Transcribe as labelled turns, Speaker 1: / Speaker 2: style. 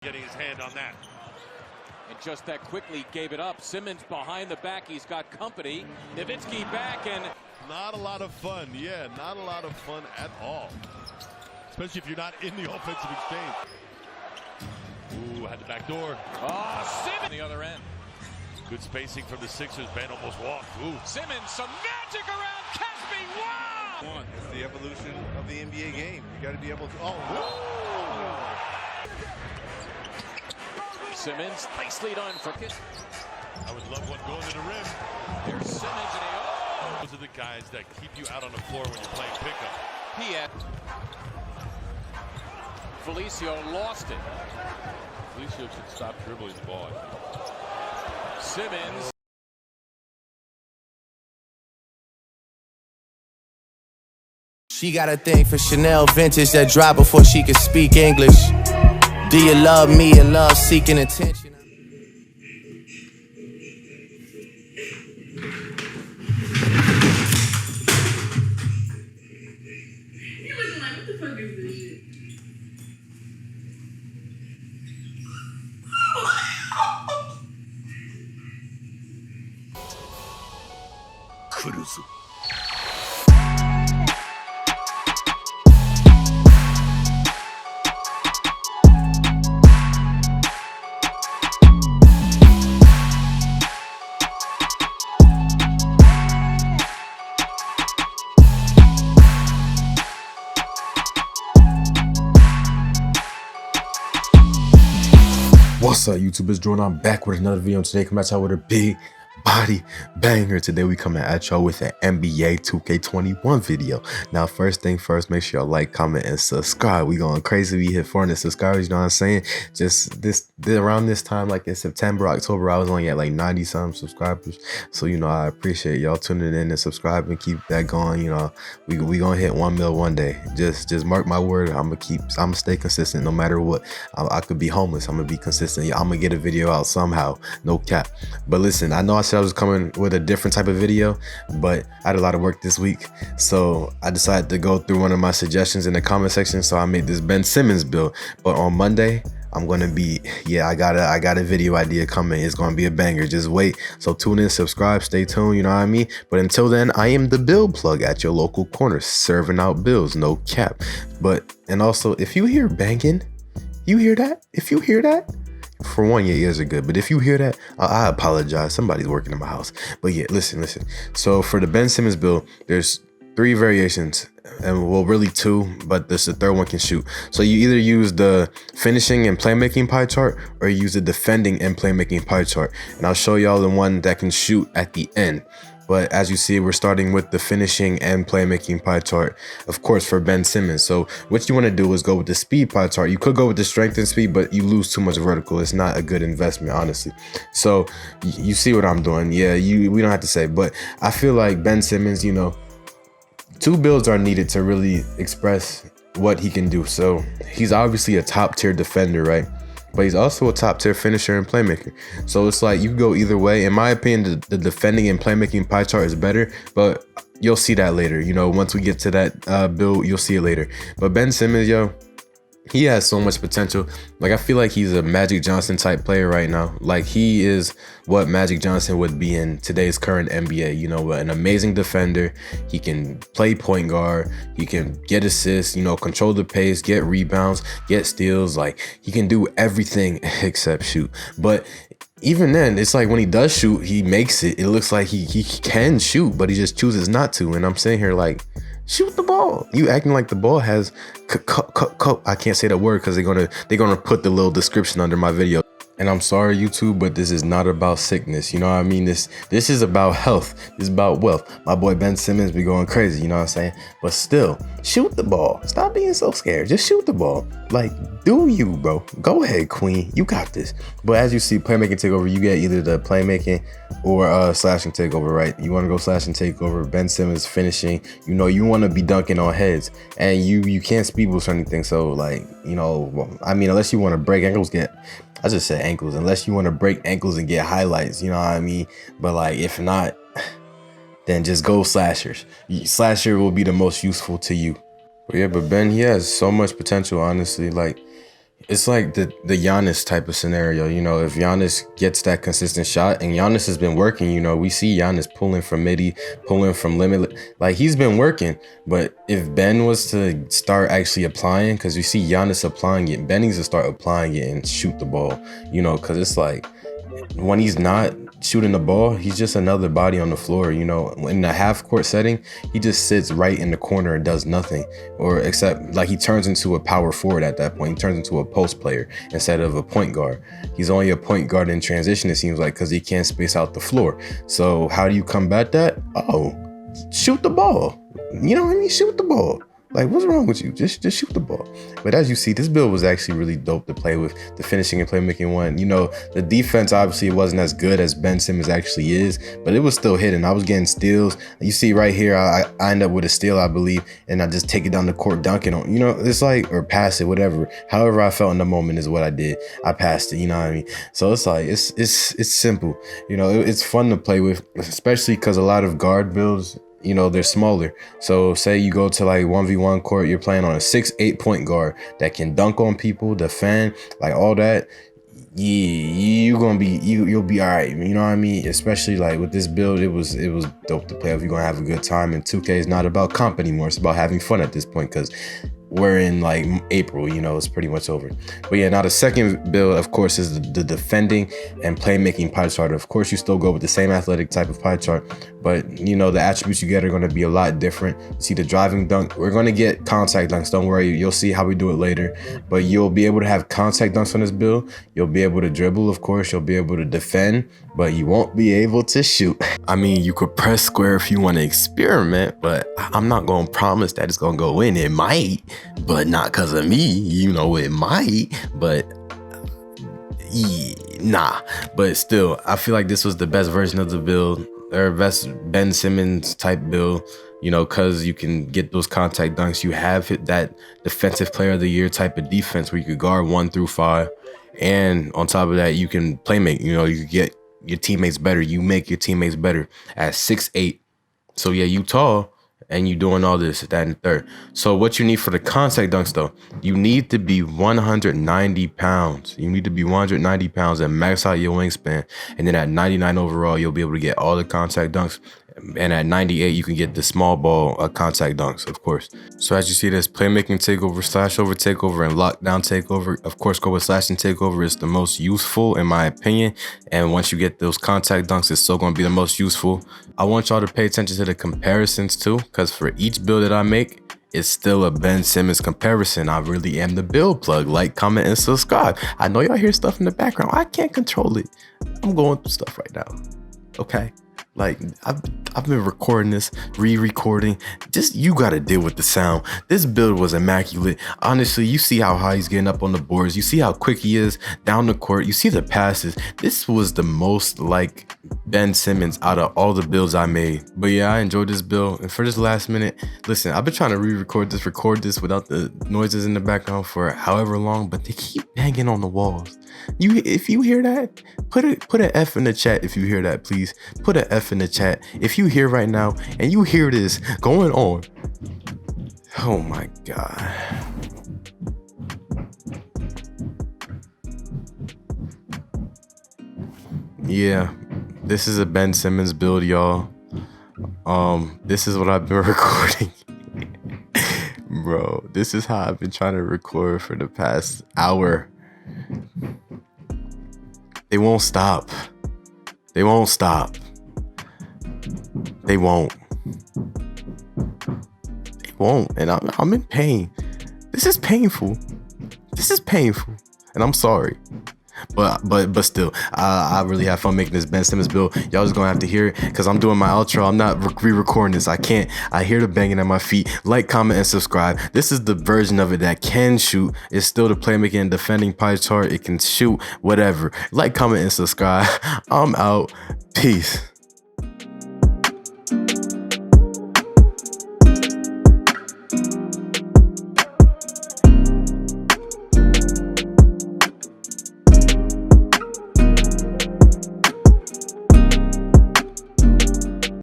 Speaker 1: Getting his hand on that.
Speaker 2: And just that quickly gave it up. Simmons behind the back. He's got company. Nowitzki back and...
Speaker 1: Not a lot of fun. Yeah, not a lot of fun at all. Especially if you're not in the offensive exchange. Ooh, had the back door.
Speaker 2: Oh, Simmons! On the other end.
Speaker 1: Good spacing from the Sixers. Ben almost walked. Ooh.
Speaker 2: Simmons, some magic around Caspi. Wow!
Speaker 3: It's the evolution of the NBA game. You got to be able to...
Speaker 2: Simmons, nicely done for Kiss.
Speaker 1: I would love one going to the rim.
Speaker 2: There's Simmons and he...
Speaker 1: Those are the guys that keep you out on the floor when you're playing pickup.
Speaker 2: He had... Felicio lost it.
Speaker 1: Felicio should stop dribbling the ball.
Speaker 2: Simmons.
Speaker 4: She got a thing for Chanel vintage that dropped before she could speak English. Do you love me and love seeking attention?
Speaker 5: You're looking like, what the fuck is this shit?
Speaker 6: What's up, YouTube? It's Jordan. I'm back with another video. Today, come at y'all with a big body banger. Today, we coming at y'all with an NBA 2K21 video. Now, first thing first, make sure y'all like, comment, and subscribe. We going crazy. We hit 400 subscribers. You know what I'm saying? Just around this time, like in September, October, I was only at like 90-something subscribers. So, you know, I appreciate y'all tuning in and subscribing. Keep that going. You know, we gonna hit 1 mil one day. Just mark my word. I'm gonna stay consistent no matter what. I could be homeless. I'm gonna be consistent. I'm gonna get a video out somehow. No cap. But listen, I know I said I was coming with a different type of video, but I had a lot of work this week, so I decided to go through one of my suggestions in the comment section. So I made this Ben Simmons build. But on Monday, I'm gonna be, I got a video idea coming. It's gonna be a banger. Just wait. So tune in, subscribe, stay tuned. You know what I mean? But until then, I am the build plug at your local corner, serving out builds. No cap. And also, if you hear banging, you hear that? If you hear that, for one, your ears are good, but if you hear that, I apologize. Somebody's working in my house. But yeah, listen. So for the Ben Simmons build, there's 3 variations, and well, really 2, but the third one can shoot. So you either use the finishing and playmaking pie chart, or you use the defending and playmaking pie chart. And I'll show y'all the one that can shoot at the end. But as you see, we're starting with the finishing and playmaking pie chart, of course, for Ben Simmons. So what you want to do is go with the speed pie chart. You could go with the strength and speed, but you lose too much vertical. It's not a good investment, honestly. So you see what I'm doing. Yeah, we don't have to say, but I feel like Ben Simmons, you know, 2 builds are needed to really express what he can do. So he's obviously a top tier defender, right? But he's also a top tier finisher and playmaker. So it's like you can go either way. In my opinion, the defending and playmaking pie chart is better, but you'll see that later. You know, once we get to that build, you'll see it later. But Ben Simmons, yo, he has so much potential. Like, I feel like he's a Magic Johnson type player right now. Like, he is what Magic Johnson would be in today's current NBA. You know, an amazing defender. He can play point guard. He can get assists, you know, control the pace, get rebounds, get steals. Like, he can do everything except shoot. But even then, it's like when he does shoot, he makes it. It looks like he can shoot, but he just chooses not to. And I'm sitting here like, shoot the ball. You acting like the ball has I can't say that word because they're gonna put the little description under my video. And I'm sorry, YouTube, but this is not about sickness. You know what I mean? This is about health. This is about wealth. My boy Ben Simmons be going crazy, you know what I'm saying? But still, shoot the ball. Stop being so scared. Just shoot the ball. Like, do you, bro? Go ahead, queen. You got this. But as you see, playmaking takeover, you get either the playmaking or slashing takeover, right? You want to go slashing takeover. Ben Simmons finishing. You know, you want to be dunking on heads, and you can't speed boost or anything. So, like, you know, I mean, unless you want to break ankles, I just said ankles, unless you want to break ankles and get highlights, you know what I mean? But like, if not, then just go slashers. Slasher will be the most useful to you. But yeah, but Ben, he has so much potential, honestly. Like, It's like the Giannis type of scenario, you know, if Giannis gets that consistent shot, and Giannis has been working, you know, we see Giannis pulling from midi, pulling from limit, like he's been working. But if Ben was to start actually applying, because we see Giannis applying it, Ben needs to start applying it and shoot the ball, you know, because it's like when he's not shooting the ball, he's just another body on the floor, you know. In a half court setting, he just sits right in the corner and does nothing, or except like he turns into a power forward at that point. He turns into a post player instead of a point guard. He's only a point guard in transition, it seems like, because he can't space out the floor. So how do you combat that? Oh, shoot the ball. You know what I mean? Shoot the ball. Like, what's wrong with you? Just shoot the ball. But as you see, this build was actually really dope to play with. The finishing and playmaking one. You know, the defense, obviously, it wasn't as good as Ben Simmons actually is, but it was still hitting. I was getting steals. You see right here, I end up with a steal, I believe, and I just take it down the court, dunking on, you know, it's like, or pass it, whatever. However I felt in the moment is what I did. I passed it, you know what I mean? So it's like, it's simple. You know, it's fun to play with, especially because a lot of guard builds, you know, they're smaller. So say you go to like 1v1 court, you're playing on a 6'8" point guard that can dunk on people, defend, like all that. Yeah, you'll be all right. You know what I mean? Especially like with this build, it was dope to play with. You're gonna have a good time. And 2K is not about comp anymore. It's about having fun at this point, because we're in like April, you know, it's pretty much over. But yeah, now the second build, of course, is the defending and playmaking pie chart. Of course, you still go with the same athletic type of pie chart, but you know, the attributes you get are going to be a lot different. You see the driving dunk, we're going to get contact dunks, don't worry, you'll see how we do it later, but you'll be able to have contact dunks on this build. You'll be able to dribble, of course, you'll be able to defend, but you won't be able to shoot. I mean, you could press square if you want to experiment, but I'm not going to promise that it's going to go in. It might, but not because of me, you know, it might, but yeah, nah. But still, I feel like this was the best version of the build, or best Ben Simmons type build, you know, because you can get those contact dunks. You have hit that defensive player of the year type of defense where you could guard 1 through 5, and on top of that, you can playmate. You know, you get your teammates better. You make your teammates better at 6'8". So yeah, you tall, and you doing all this, that, and the third. So what you need for the contact dunks, though, you need to be 190 pounds. You need to be 190 pounds and max out your wingspan. And then at 99 overall, you'll be able to get all the contact dunks. And at 98, you can get the small ball contact dunks, of course. So as you see, this playmaking takeover, slash over takeover, and lockdown takeover. Of course, go with slashing takeover is the most useful in my opinion. And once you get those contact dunks, it's still going to be the most useful. I want y'all to pay attention to the comparisons too, because for each build that I make, it's still a Ben Simmons comparison. I really am the build plug. Like, comment, and subscribe. I know y'all hear stuff in the background. I can't control it. I'm going through stuff right now. Okay. Like, I've been recording this, re-recording. Just, you gotta deal with the sound. This build was immaculate. Honestly, you see how high he's getting up on the boards. You see how quick he is down the court. You see the passes. This was the most like Ben Simmons out of all the builds I made. But yeah, I enjoyed this build. And for this last minute, listen, I've been trying to record this without the noises in the background for however long, but they keep banging on the walls. If you hear that, put an F in the chat. If you hear that, please put an F in the chat if you hear right now and you hear this going on. Oh my god. Yeah, this is a Ben Simmons build, y'all. This is what I've been recording. Bro, this is how I've been trying to record for the past hour. They won't stop. They won't stop. They won't. They won't. And I'm in pain. This is painful. This is painful. And I'm sorry. But still, I really have fun making this Ben Simmons build. Y'all just gonna have to hear it because I'm doing my outro. I'm not re-recording this. I can't. I hear the banging at my feet. Like, comment, and subscribe. This is the version of it that can shoot. It's still the playmaking and defending pie chart. It can shoot whatever. Like, comment, and subscribe. I'm out. Peace.